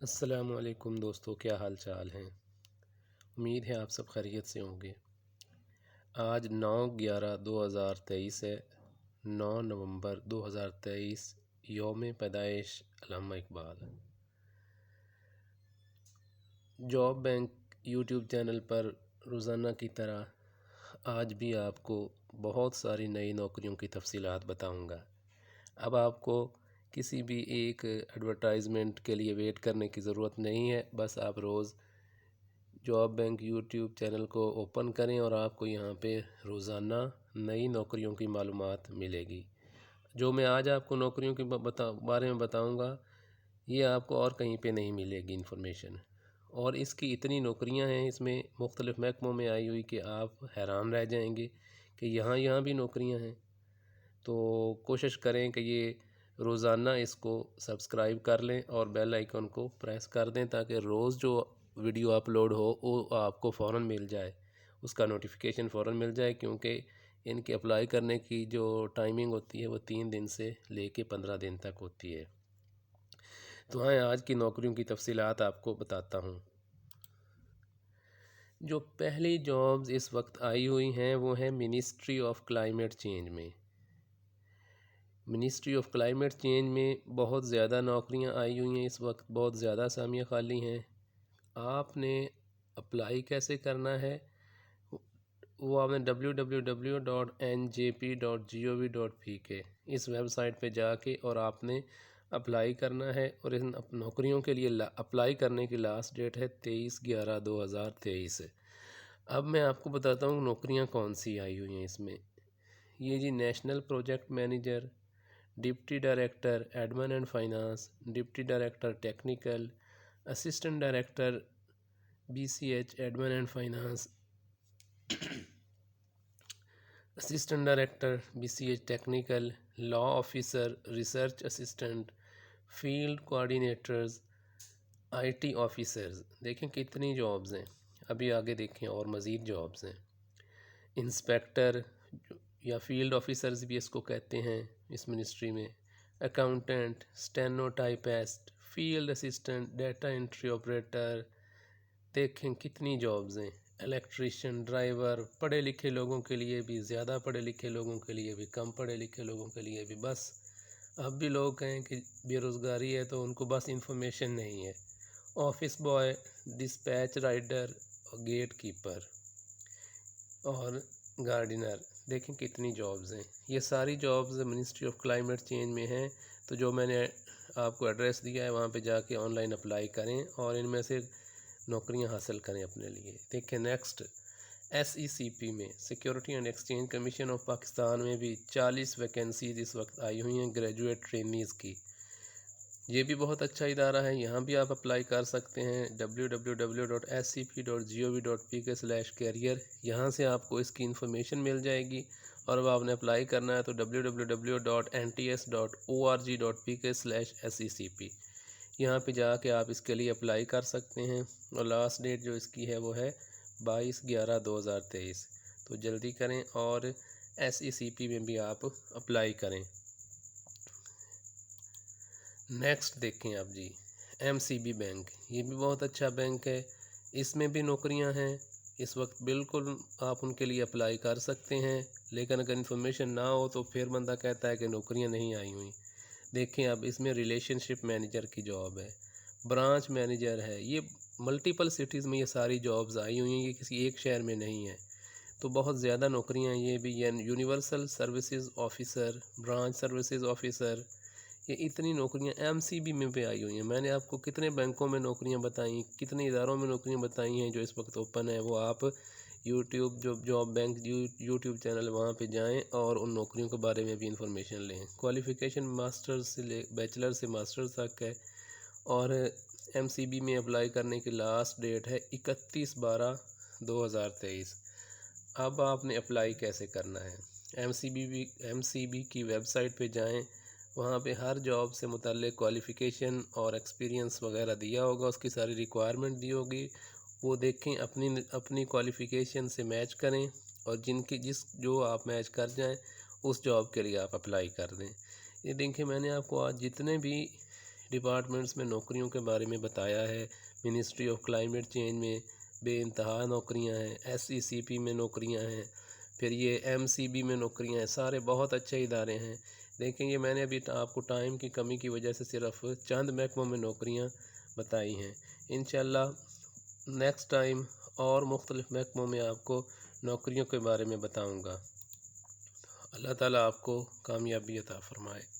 السلام علیکم دوستو، کیا حال چال ہیں؟ امید ہے آپ سب خیریت سے ہوں گے۔ آج 9/11/2023 ہے، 9 نومبر 2023، یوم پیدائش علامہ اقبال۔ جاب بینک یوٹیوب چینل پر روزانہ کی طرح آج بھی آپ کو بہت ساری نئی نوکریوں کی تفصیلات بتاؤں گا۔ اب آپ کو کسی بھی ایک ایڈورٹائزمنٹ کے لیے ویٹ کرنے کی ضرورت نہیں ہے، بس آپ روز جاب بینک یوٹیوب چینل کو اوپن کریں اور آپ کو یہاں پہ روزانہ نئی نوکریوں کی معلومات ملے گی۔ جو میں آج آپ کو نوکریوں کے بارے میں بتاؤں گا، یہ آپ کو اور کہیں پہ نہیں ملے گی انفارمیشن، اور اس کی اتنی نوکریاں ہیں اس میں مختلف محکموں میں آئی ہوئی کہ آپ حیران رہ جائیں گے کہ یہاں بھی نوکریاں ہیں۔ تو کوشش کریں کہ یہ روزانہ اس کو سبسکرائب کر لیں اور بیل آئیکن کو پریس کر دیں تاکہ روز جو ویڈیو اپلوڈ ہو وہ آپ کو فوراً مل جائے، اس کا نوٹیفیکیشن فوراً مل جائے، کیونکہ ان کے اپلائی کرنے کی جو ٹائمنگ ہوتی ہے وہ 3 دن سے لے کے 15 دن تک ہوتی ہے۔ تو آج کی نوکریوں کی تفصیلات آپ کو بتاتا ہوں۔ جو پہلی جابز اس وقت آئی ہوئی ہیں وہ ہیں منسٹری آف کلائمیٹ چینج میں۔ منسٹری آف کلائمیٹ چینج میں بہت زیادہ نوکریاں آئی ہوئی ہیں، اس وقت بہت زیادہ اسامیاں خالی ہیں۔ آپ نے اپلائی کیسے کرنا ہے؟ وہ آپ نے www.njp.gov.pk اس ویب سائٹ پہ جا کے اور آپ نے اپلائی کرنا ہے، اور ان نوکریوں کے لیے اپلائی کرنے کی لاسٹ ڈیٹ ہے 23/11/2023۔ اب میں آپ کو بتاتا ہوں نوکریاں کون سی آئی ہوئی ہیں اس میں۔ یہ جی national project manager, deputy director admin and finance, deputy director technical, assistant director BCH admin and finance, assistant director BCH technical, law officer, research assistant, field coordinators, IT officers. دیکھیں کتنی جابز ہیں، ابھی آگے دیکھیں اور مزید جابز ہیں۔ Inspector یا فیلڈ آفیسرز بھی اس کو کہتے ہیں اس منسٹری میں، accountant, steno typist, field assistant, data entry operator. دیکھیں کتنی جابز ہیں۔ الیکٹریشین، ڈرائیور، پڑھے لکھے لوگوں کے لیے بھی، زیادہ پڑھے لکھے لوگوں کے لیے بھی، کم پڑھے لکھے لوگوں کے لیے بھی۔ بس اب بھی لوگ کہیں کہ بے روزگاری ہے تو ان کو بس انفارمیشن نہیں ہے۔ Office boy, dispatch rider, gatekeeper اور گارڈنر۔ دیکھیں کتنی جابز ہیں۔ یہ ساری jobs ministry of climate change میں ہیں، تو جو میں نے آپ کو ایڈریس دیا ہے وہاں پہ جا کے آن لائن اپلائی کریں اور ان میں سے نوکریاں حاصل کریں اپنے لیے۔ دیکھیں نیکسٹ، SECP میں، security and exchange commission of Pakistan میں بھی 40 ویکنسیز اس وقت آئی ہوئی ہیں گریجویٹ ٹرینیز کی۔ یہ بھی بہت اچھا ادارہ ہے، یہاں بھی آپ اپلائی کر سکتے ہیں www.scp.gov.pk/career۔ یہاں سے آپ کو اس کی انفارمیشن مل جائے گی، اور اب آپ نے اپلائی کرنا ہے تو www.nts.org.pk/SECP یہاں پہ جا کے آپ اس کے لیے اپلائی کر سکتے ہیں، اور لاسٹ ڈیٹ جو اس کی ہے وہ ہے 22/11/2023۔ تو جلدی کریں اور SECP میں بھی آپ اپلائی کریں۔ نیکسٹ دیکھیں آپ جی، MCB بینک۔ یہ بھی بہت اچھا بینک ہے، اس میں بھی نوکریاں ہیں اس وقت، بالکل آپ ان کے لیے اپلائی کر سکتے ہیں، لیکن اگر انفارمیشن نہ ہو تو پھر بندہ کہتا ہے کہ نوکریاں نہیں آئی ہوئیں۔ دیکھیں اب اس میں ریلیشن شپ مینیجر کی جاب ہے، برانچ مینیجر ہے۔ یہ ملٹیپل سٹیز میں یہ ساری جابز آئی ہوئی ہیں، یہ کسی ایک شہر میں نہیں ہے، تو بہت زیادہ نوکریاں ہیں۔ یہ بھی universal services officer, branch services officer, یہ اتنی نوکریاں MCB میں بھی آئی ہوئی ہیں۔ میں نے آپ کو کتنے بینکوں میں نوکریاں بتائیں، کتنے اداروں میں نوکریاں بتائی ہیں جو اس وقت اوپن ہیں، وہ آپ یوٹیوب جو جاب بینک یوٹیوب چینل وہاں پہ جائیں اور ان نوکریوں کے بارے میں بھی انفارمیشن لیں۔ کوالیفیکیشن ماسٹر سے بیچلر سے ماسٹر تک ہے، اور MCB میں اپلائی کرنے کی لاسٹ ڈیٹ ہے 31/12/2023۔ اب آپ نے اپلائی کیسے کرنا ہے؟ MCB کی ویب سائٹ پہ جائیں، وہاں پہ ہر جاب سے متعلق کوالیفیکیشن اور ایکسپیرینس وغیرہ دیا ہوگا، اس کی ساری ریکوائرمنٹ دی ہوگی، وہ دیکھیں، اپنی کوالیفیکیشن سے میچ کریں، اور جو آپ میچ کر جائیں اس جاب کے لیے آپ اپلائی کر دیں۔ یہ دیکھیں میں نے آپ کو آج جتنے بھی ڈپارٹمنٹس میں نوکریوں کے بارے میں بتایا ہے۔ منسٹری آف کلائمیٹ چینج میں بے انتہا نوکریاں ہیں، SECP میں نوکریاں ہیں، پھر یہ MCB میں نوکریاں ہیں، سارے بہت اچھے ادارے ہیں۔ دیکھیں یہ میں نے ابھی آپ کو ٹائم کی کمی کی وجہ سے صرف چند محکموں میں نوکریاں بتائی ہیں۔ انشاءاللہ نیکسٹ ٹائم اور مختلف محکموں میں آپ کو نوکریوں کے بارے میں بتاؤں گا۔ اللہ تعالیٰ آپ کو کامیابی عطا فرمائے۔